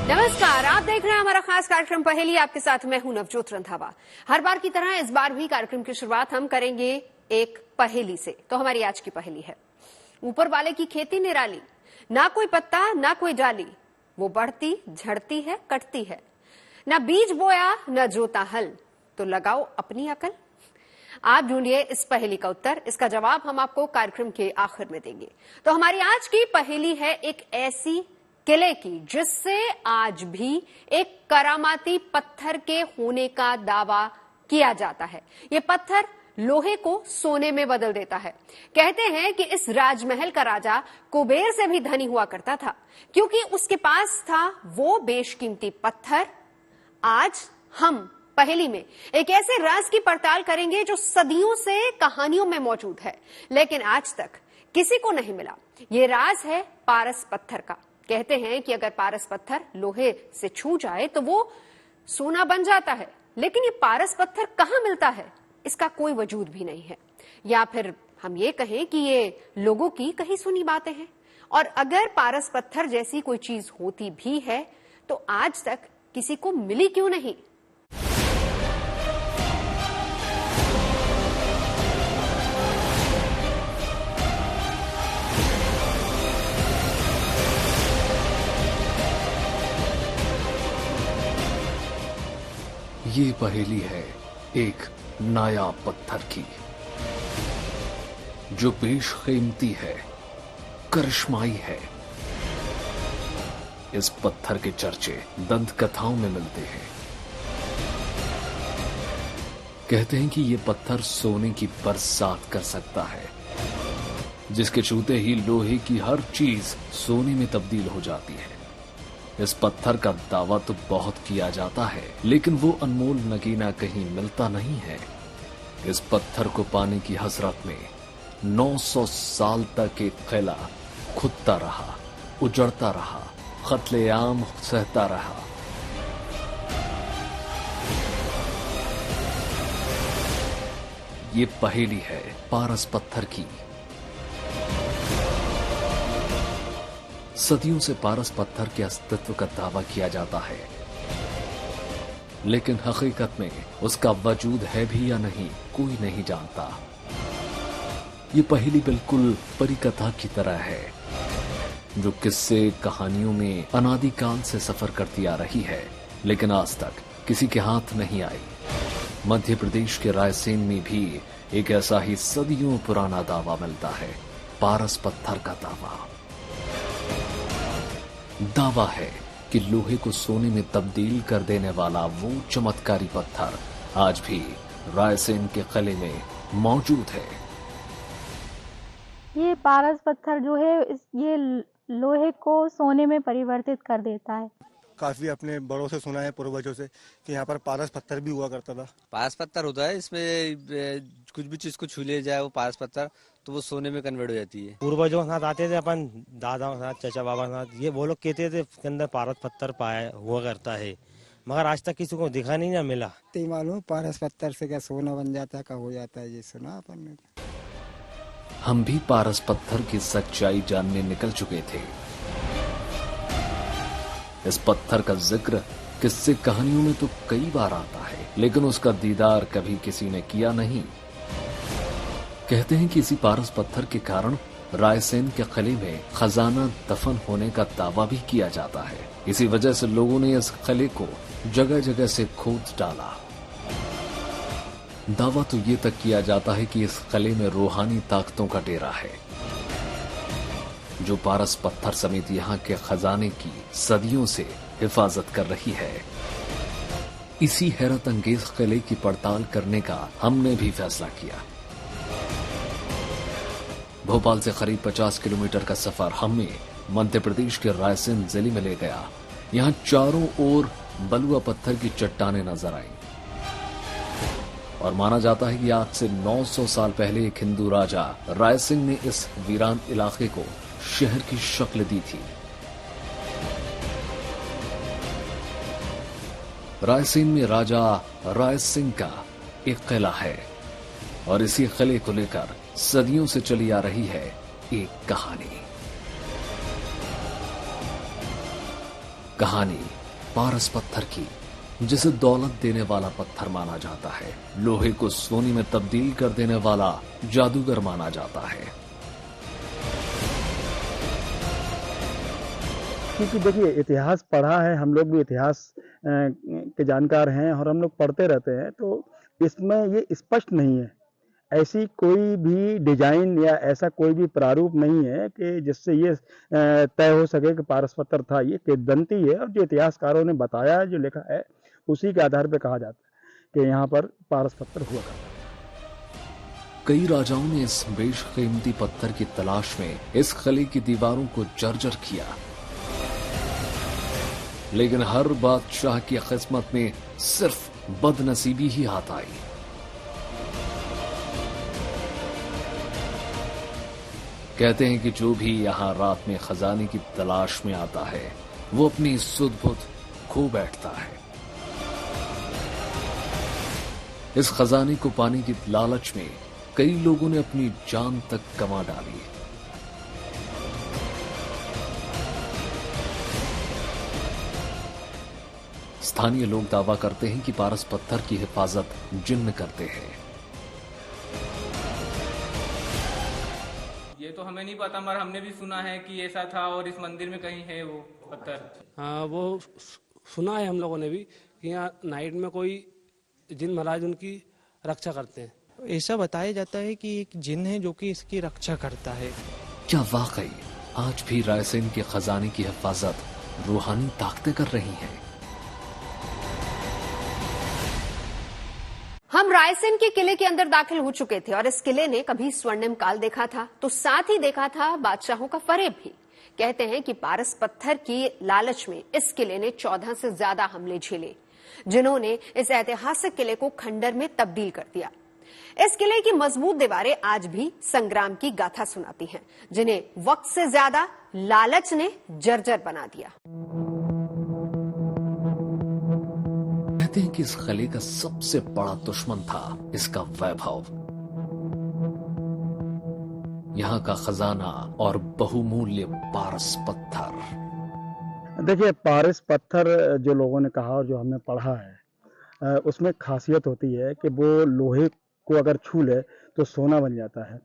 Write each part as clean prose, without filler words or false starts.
नमस्कार, आप देख रहे हैं हमारा खास कार्यक्रम पहेली। आपके साथ मैं हूं नवजोत रंधावा। हर बार की तरह इस बार भी कार्यक्रम की शुरुआत हम करेंगे एक पहेली से। तो हमारी आज की पहेली है, ऊपर वाले की खेती निराली, ना कोई पत्ता ना कोई डाली, वो बढ़ती झड़ती है कटती है, ना बीज बोया ना जोता हल, तो लगाओ अपनी अकल। आप ढूंढिए इस पहेली का उत्तर। इसका जवाब हम आपको कार्यक्रम के आखिर में देंगे। तो हमारी आज की पहेली है एक ऐसी किले की जिससे आज भी एक करामाती पत्थर के होने का दावा किया जाता है। ये पत्थर लोहे को सोने में बदल देता है। कहते हैं कि इस राजमहल का राजा कुबेर से भी धनी हुआ करता था, क्योंकि उसके पास था वो बेशकीमती पत्थर। आज हम पहेली में एक ऐसे राज की पड़ताल करेंगे जो सदियों से कहानियों में मौजूद है, लेकिन आज तक किसी को नहीं मिला। ये राज है पारस पत्थर का। कहते हैं कि अगर पारस पत्थर लोहे से छू जाए तो वो सोना बन जाता है, लेकिन ये पारस पत्थर कहां मिलता है, इसका कोई वजूद भी नहीं है। या फिर हम ये कहें कि ये लोगों की कही सुनी बातें हैं। और अगर पारस पत्थर जैसी कोई चीज होती भी है तो आज तक किसी को मिली क्यों नहीं। ये पहेली है एक नायाब पत्थर की, जो बेशकीमती है, करिश्माई है। इस पत्थर के चर्चे दंत कथाओं में मिलते हैं। कहते हैं कि ये पत्थर सोने की बरसात कर सकता है, जिसके छूते ही लोहे की हर चीज सोने में तब्दील हो जाती है। इस पत्थर का दावा तो बहुत किया जाता है, लेकिन वो अनमोल नगीना कहीं मिलता नहीं है। इस पत्थर को पाने की हसरत में 900 साल तक एक किला खुदता रहा, उजड़ता रहा, कत्लेआम सहता रहा। ये पहेली है पारस पत्थर की। सदियों से पारस पत्थर के अस्तित्व का दावा किया जाता है, लेकिन हकीकत में उसका वजूद है भी या नहीं कोई नहीं जानता। ये पहेली बिल्कुल परी कथा की तरह है, जो किस्से कहानियों में अनादिकाल से सफर करती आ रही है, लेकिन आज तक किसी के हाथ नहीं आई। मध्य प्रदेश के रायसेन में भी एक ऐसा ही सदियों पुराना दावा मिलता है, पारस पत्थर का दावा है कि लोहे को सोने में तब्दील कर देने वाला वो चमत्कारी पत्थर आज भी रायसेन के किले में मौजूद है। ये पारस पत्थर जो है ये लोहे को सोने में परिवर्तित कर देता है। काफी अपने बड़ों से सुना है, पूर्वजों से, कि यहाँ पर पारस पत्थर भी हुआ करता था। पारस पत्थर होता है, इसमें कुछ भी चीज को छू ले जाए वो पारस पत्थर, तो वो सोने में कन्वर्ट हो जाती है। पूर्वजों के साथ आते थे, अपन दादा के साथ, चाचा बाबा के साथ, ये वो लोग कहते थे इसके अंदर पारस पत्थर पाया हुआ करता है, मगर आज तक किसी को दिखा नहीं ना मिला। मालूम पारस पत्थर से क्या सोना बन जाता है, क्या हो जाता है, ये सुना अपन ने। हम भी पारस पत्थर की सच्चाई जानने निकल चुके थे। इस पत्थर का जिक्र किस्से कहानियों में तो कई बार आता है, लेकिन उसका दीदार कभी किसी ने किया नहीं। कहते हैं कि इसी पारस पत्थर के कारण रायसेन के किले में खजाना दफन होने का दावा भी किया जाता है। इसी वजह से लोगों ने इस किले को जगह जगह से खोद डाला। दावा तो ये तक किया जाता है कि इस किले में रूहानी ताकतों का डेरा है, जो पारस पत्थर समेत यहाँ के खजाने की सदियों से हिफाजत कर रही है। इसी हैरत अंगेज किले की पड़ताल करने का हमने भी फैसला किया। भोपाल से करीब 50 किलोमीटर का सफर हमें मध्य प्रदेश के रायसेन जिले में ले गया। यहाँ चारों ओर बलुआ पत्थर की चट्टानें नजर आई और माना जाता है कि आज से 900 साल पहले एक हिंदू राजा रायसेन ने इस वीरान इलाके को शहर की शक्ल दी थी। रायसेन में राजा राय सिंह का एक किला है और इसी किले को लेकर सदियों से चली आ रही है एक कहानी पारस पत्थर की, जिसे दौलत देने वाला पत्थर माना जाता है। लोहे को सोने में तब्दील कर देने वाला जादूगर माना जाता है। क्योंकि देखिए इतिहास पढ़ा है, हम लोग भी इतिहास के जानकार हैं और हम लोग पढ़ते रहते हैं, तो इसमें ये स्पष्ट नहीं है, ऐसी कोई भी डिजाइन या ऐसा कोई भी प्रारूप नहीं है कि जिससे ये तय हो सके कि पारस पत्थर था। ये किंवदंती है और जो इतिहासकारों ने बताया है, जो लिखा है, उसी के आधार पर कहा जाता है कि यहाँ पर पारस पत्थर हुआ करता है। कई राजाओं ने इस बेशकीमती पत्थर की तलाश में इस किले की दीवारों को जर्जर किया, लेकिन हर बादशाह की किस्मत में सिर्फ बदनसीबी ही हाथ आई। कहते हैं कि जो भी यहां रात में खजाने की तलाश में आता है, वो अपनी सुध-बुध खो बैठता है। इस खजाने को पाने की लालच में कई लोगों ने अपनी जान तक गंवा डाली। स्थानीय लोग दावा करते हैं कि पारस पत्थर की हिफाजत जिन्न करते हैं। ये तो हमें नहीं पता, मगर हमने भी सुना है कि ऐसा था और इस मंदिर में कहीं है वो पत्थर। हाँ, वो सुना है हम लोगों ने भी कि यहाँ नाइट में कोई जिन महाराज उनकी रक्षा करते हैं। ऐसा बताया जाता है कि एक जिन है जो कि इसकी रक्षा करता है। क्या वाकई आज भी रायसेन के खजाने की हिफाजत रूहानी ताकतें कर रही हैं? हम रायसेन के किले के अंदर दाखिल हो चुके थे और इस किले ने कभी स्वर्णिम काल देखा था, तो साथ ही देखा था बादशाहों का फरेब भी। कहते हैं कि पारस पत्थर की लालच में इस किले ने 14 से ज्यादा हमले झेले, जिन्होंने इस ऐतिहासिक किले को खंडर में तब्दील कर दिया। इस किले की मजबूत दीवारें आज भी संग्राम की गाथा सुनाती हैं, जिन्हें वक्त से ज्यादा लालच ने जर्जर बना दिया। कहते हैं कि इस किले का सबसे बड़ा दुश्मन था इसका वैभव, यहाँ का खजाना और बहुमूल्य पारस पत्थर। देखिए पारस पत्थर जो लोगों ने कहा और जो हमने पढ़ा है, उसमें खासियत होती है कि वो लोहे को अगर छू ले तो सोना बन जाता है।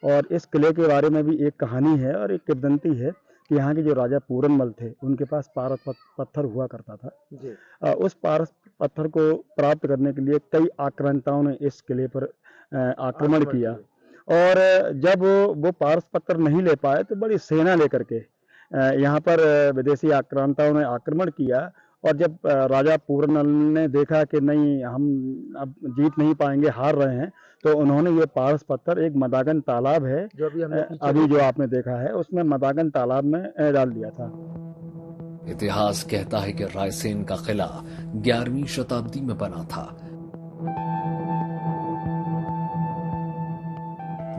और इस किले के बारे में भी एक कहानी है और एक किंवदंती है कि यहाँ के जो राजा पूरनमल थे, उनके पास पारस पत्थर हुआ करता था। उस पारस पत्थर को प्राप्त करने के लिए कई आक्रांताओं ने इस किले पर आक्रमण किया, और जब वो पारस पत्थर नहीं ले पाए तो बड़ी सेना लेकर के यहाँ पर विदेशी आक्रांताओं ने आक्रमण किया। और जब राजा पूरनमल ने देखा कि नहीं, हम अब जीत नहीं पाएंगे, हार रहे हैं, तो उन्होंने ये पारस पत्थर, एक मदागन तालाब है जो अभी जो आपने देखा है, उसमें मदागन तालाब में डाल दिया था। इतिहास कहता है कि रायसेन का किला 11वीं शताब्दी में बना था,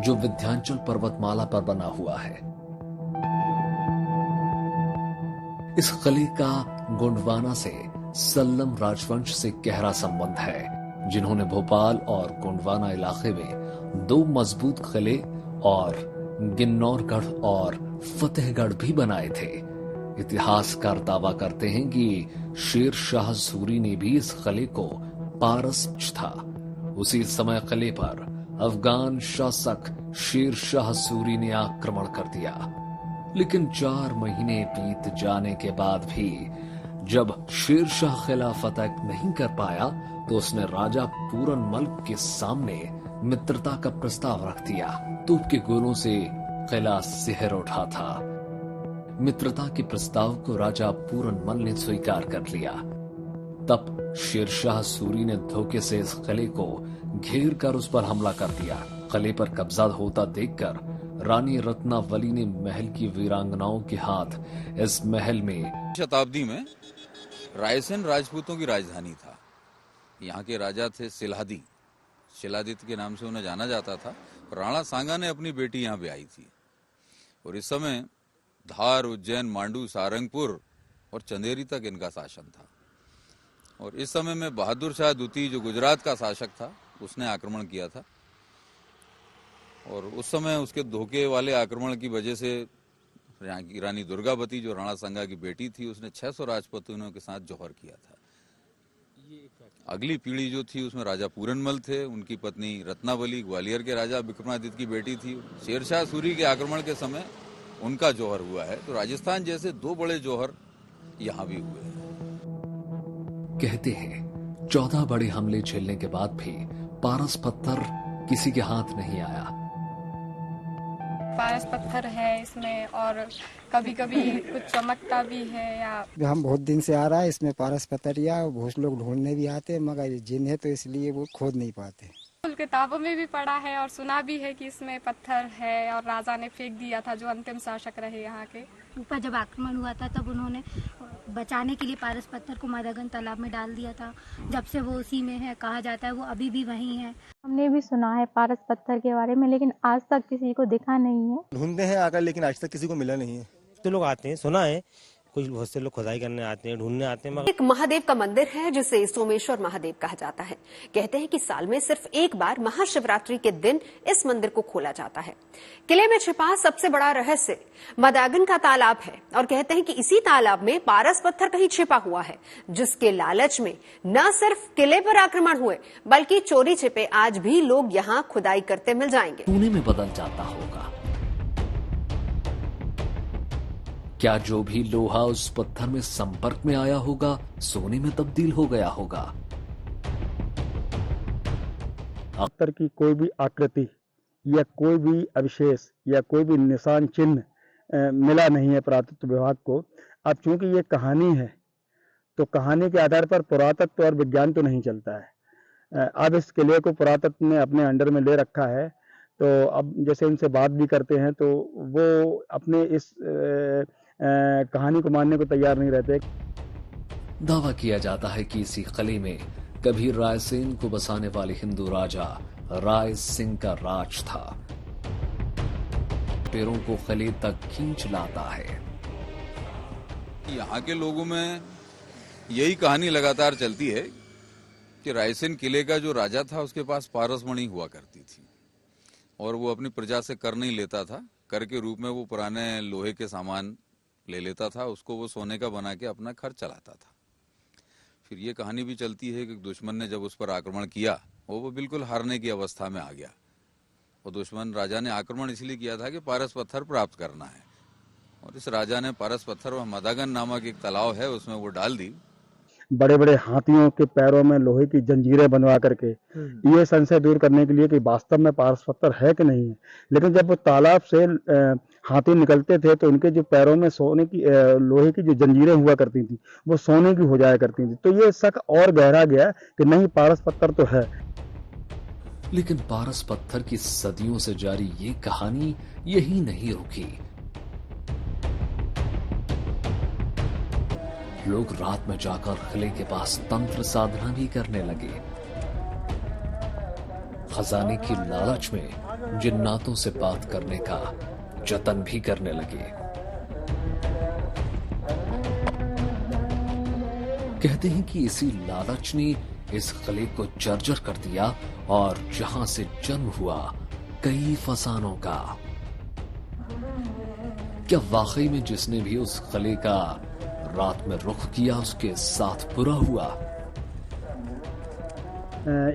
जो विंध्याचल पर्वतमाला पर बना हुआ है। इस किले का गोंडवाना से सल्लम राजवंश से गहरा संबंध है, जिन्होंने भोपाल और गोंडवाना इलाके में 2 मजबूत किले और गिन्नौरगढ़ और फतेहगढ़ भी बनाए थे। इतिहासकार दावा करते हैं कि शेर शाह सूरी ने भी इस किले को पारस था। उसी समय किले पर अफगान शासक शेर शाह सूरी ने आक्रमण कर दिया, लेकिन 4 महीने बीत जाने के बाद भी जब शेर शाह किला फतह नहीं कर पाया, तो उसने राजा पूरनमल के सामने मित्रता का प्रस्ताव रख दिया। तोप के गोलों से किला सिहर उठा था। मित्रता के प्रस्ताव को राजा पूरनमल ने स्वीकार कर लिया। तब शेरशाह सूरी ने धोखे से इस किले को घेर कर उस पर हमला कर दिया। किले पर कब्जा होता देखकर रानी रत्नावली ने महल की वीरांगनाओं के हाथ इस महल में शताब्दी में रायसेन राजपूतों की राजधानी था। यहाँ के राजा थे सिलादी, शिलादित्य के नाम से उन्हें जाना जाता था। राणा सांगा ने अपनी बेटी यहाँ ब्याही थी, और इस समय धार, उज्जैन, मांडू, सारंगपुर और चंदेरी तक इनका शासन था। और इस समय में बहादुर शाह द्वितीय, जो गुजरात का शासक था, उसने आक्रमण किया था। और उस समय उसके धोखे वाले आक्रमण की वजह से यहाँ की रानी दुर्गावती जो राणा सांगा की बेटी थी, उसने 600 राजपूतों के साथ जौहर किया था। अगली पीढ़ी जो थी उसमें राजा पूरनमल थे, उनकी पत्नी रत्नावली ग्वालियर के राजा विक्रमादित्य की बेटी थी। शेरशाह सूरी के आक्रमण के समय उनका जौहर हुआ है। तो राजस्थान जैसे 2 बड़े जौहर यहाँ भी हुए हैं। कहते हैं 14 बड़े हमले झेलने के बाद भी पारस पत्थर किसी के हाथ नहीं आया। पारस पत्थर है इसमें और कभी कभी कुछ चमकता भी है या हम बहुत दिन से आ रहा है इसमें पारस पत्थरिया, बहुत लोग ढूंढने भी आते हैं, मगर ये जिन है तो इसलिए वो खोद नहीं पाते। किताबों में भी पढ़ा है और सुना भी है कि इसमें पत्थर है और राजा ने फेंक दिया था जो अंतिम शासक रहे यहाँ के। ऊपर जब आक्रमण हुआ था तब उन्होंने बचाने के लिए पारस पत्थर को मादागंज तालाब में डाल दिया था। जब से वो उसी में है, कहा जाता है वो अभी भी वहीं है। हमने भी सुना है पारस पत्थर के बारे में, लेकिन आज तक किसी को दिखा नहीं है। ढूंढते हैं आकर, लेकिन आज तक किसी को मिला नहीं है। तो लोग आते हैं, सुना है, कुछ बहुत से लोग खुदाई करने आते हैं, ढूंढने आते हैं। एक महादेव का मंदिर है जिसे सोमेश्वर महादेव कहा जाता है। कहते हैं कि साल में सिर्फ एक बार महाशिवरात्रि के दिन इस मंदिर को खोला जाता है। किले में छिपा सबसे बड़ा रहस्य मदागन का तालाब है और कहते हैं कि इसी तालाब में पारस पत्थर कहीं छिपा हुआ है, जिसके लालच में न सिर्फ किले पर आक्रमण हुए बल्कि चोरी छिपे आज भी लोग यहाँ खुदाई करते मिल जाएंगे। सोने में बदल जाता होगा। क्या जो भी लोहा उस पत्थर में संपर्क में आया होगा सोने में तब्दील हो गया होगा? पत्थर की कोई भी आकृति या कोई भी अवशेष या कोई भी निशान चिन्ह मिला नहीं है पुरातत्व विभाग को। अब चूंकि ये कहानी है तो कहानी के आधार पर पुरातत्व और विज्ञान तो नहीं चलता है। अब इस किले को पुरातत्व ने अपने अंडर में ले रखा है, तो अब जैसे उनसे बात भी करते हैं तो वो अपने इस कहानी को मानने को तैयार नहीं रहते। दावा किया जाता है कि इसी किले में कभी रायसेन को बसाने वाले हिंदू राजा राय सिंह का राज था। पैरों को किले तक खींच लाता है। यहाँ के लोगों में यही कहानी लगातार चलती है कि रायसेन किले का जो राजा था उसके पास पारसमणि हुआ करती थी और वो अपनी प्रजा से कर नहीं लेता था। कर के रूप में वो पुराने लोहे के सामान ले लेता था, उसको वो सोने का बना के अपना खर्च चलाता था। फिर ये कहानी भी चलती है कि दुश्मन ने जब उस पर आक्रमण किया वो बिल्कुल हारने की अवस्था में आ गया और दुश्मन राजा ने आक्रमण इसलिए किया था कि पारस पत्थर प्राप्त करना है और इस राजा ने पारस पत्थर और मदागन नामक एक तालाब है उसमें वो डाल दी। बड़े बड़े हाथियों के पैरों में लोहे की जंजीरें बनवा करके ये संशय दूर करने के लिए कि वास्तव में पारस पत्थर है कि नहीं है। लेकिन जब वो तालाब से हाथी निकलते थे तो उनके जो पैरों में सोने की लोहे की जो जंजीरें हुआ करती थी वो सोने की हो जाया करती थी। तो ये शक और गहरा गया कि नहीं, पारस पत्थर तो है। लेकिन पारस पत्थर की सदियों से जारी ये कहानी यही नहीं रुकी। लोग रात में जाकर किले के पास तंत्र साधना भी करने लगे। खजाने की लालच में जिन्नातों से बात करने का जतन भी करने लगे। कहते हैं कि इसी लालच ने इस किले को जर्जर कर दिया और जहां से जन्म हुआ कई फसानों का। क्या वाकई में जिसने भी उस किले का रात में रुख किया उसके साथ बुरा हुआ?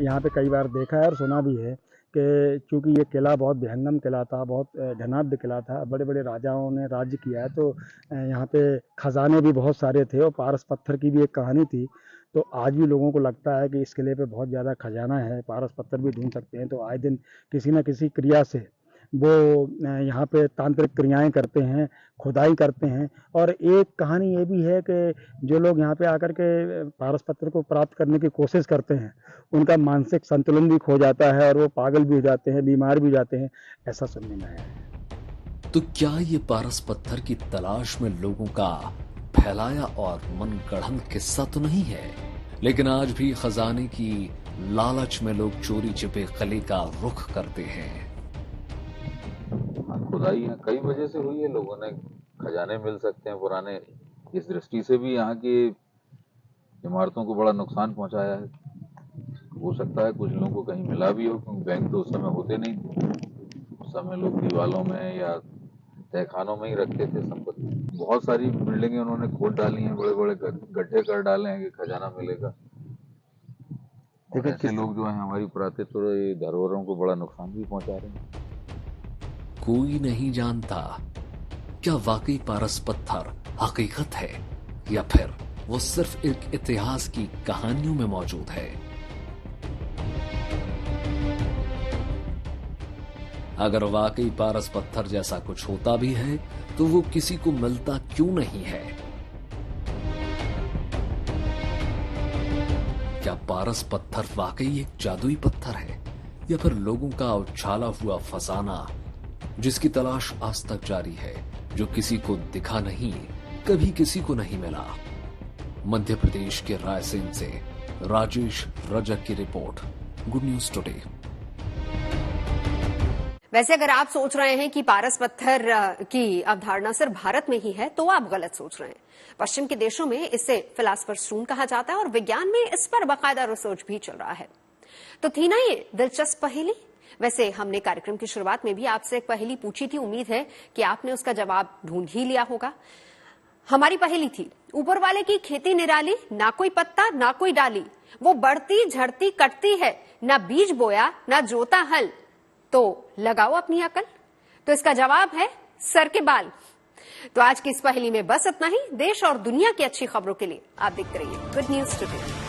यहाँ पे कई बार देखा है और सुना भी है कि चूंकि ये किला बहुत विहंगम किला था, बहुत धनाढ्य किला था, बड़े बड़े राजाओं ने राज्य किया है, तो यहाँ पे खजाने भी बहुत सारे थे और पारस पत्थर की भी एक कहानी थी। तो आज भी लोगों को लगता है कि इस किले पे बहुत ज़्यादा खजाना है, पारस पत्थर भी ढूंढ सकते हैं। तो आए दिन किसी न किसी क्रिया से वो यहाँ पे तांत्रिक क्रियाएं करते हैं, खुदाई करते हैं। और एक कहानी ये भी है कि जो लोग यहाँ पे आकर के पारस पत्थर को प्राप्त करने की कोशिश करते हैं उनका मानसिक संतुलन भी खो जाता है और वो पागल भी हो जाते हैं, बीमार भी जाते हैं, ऐसा सुनने में आया है। तो क्या ये पारस पत्थर की तलाश में लोगों का फैलाया और मनगढ़ंत किस्सा तो नहीं है? लेकिन आज भी खजाने की लालच में लोग चोरी छिपे किले का रुख करते हैं। खुदाई कई वजह से हुई है, लोगों ने खजाने मिल सकते हैं पुराने, इस दृष्टि से भी यहाँ की इमारतों को बड़ा नुकसान पहुंचाया है। हो सकता है कुछ लोगों को कहीं मिला भी हो, क्योंकि बैंक तो उस समय होते नहीं थे। उस समय लोग दीवालों में या तहखानों में ही रखते थे संपत्ति। बहुत सारी बिल्डिंगें उन्होंने खोद डाली हैं, बड़े बड़े गड्ढे कर डाले हैं कि खजाना मिलेगा। और ऐसे लोग जो हैं हमारी पुरातत्व धरोहरों को बड़ा नुकसान भी पहुंचा रहे हैं। कोई नहीं जानता क्या वाकई पारस पत्थर हकीकत है या फिर वो सिर्फ एक इतिहास की कहानियों में मौजूद है। अगर वाकई पारस पत्थर जैसा कुछ होता भी है तो वो किसी को मिलता क्यों नहीं है? क्या पारस पत्थर वाकई एक जादुई पत्थर है या फिर लोगों का उछाला हुआ फसाना जिसकी तलाश आज तक जारी है, जो किसी को दिखा नहीं, कभी किसी को नहीं मिला? मध्य प्रदेश के रायसेन से राजेश रजक की रिपोर्ट, गुड न्यूज टुडे। वैसे अगर आप सोच रहे हैं कि पारस पत्थर की अवधारणा सिर्फ भारत में ही है तो आप गलत सोच रहे हैं। पश्चिम के देशों में इसे फिलासफर स्टोन कहा जाता है और विज्ञान में इस पर बाकायदा रिसर्च भी चल रहा है। तो थी ना ये दिलचस्प पहेली। वैसे हमने कार्यक्रम की शुरुआत में भी आपसे एक पहेली पूछी थी, उम्मीद है कि आपने उसका जवाब ढूंढ ही लिया होगा। हमारी पहेली थी, ऊपर वाले की खेती निराली, ना कोई पत्ता ना कोई डाली, वो बढ़ती झड़ती कटती है, ना बीज बोया ना जोता हल, तो लगाओ अपनी अकल। तो इसका जवाब है सर के बाल। तो आज की इस पहेली में बस इतना ही। देश और दुनिया की अच्छी खबरों के लिए आप देखते रहिए गुड न्यूज टुडे।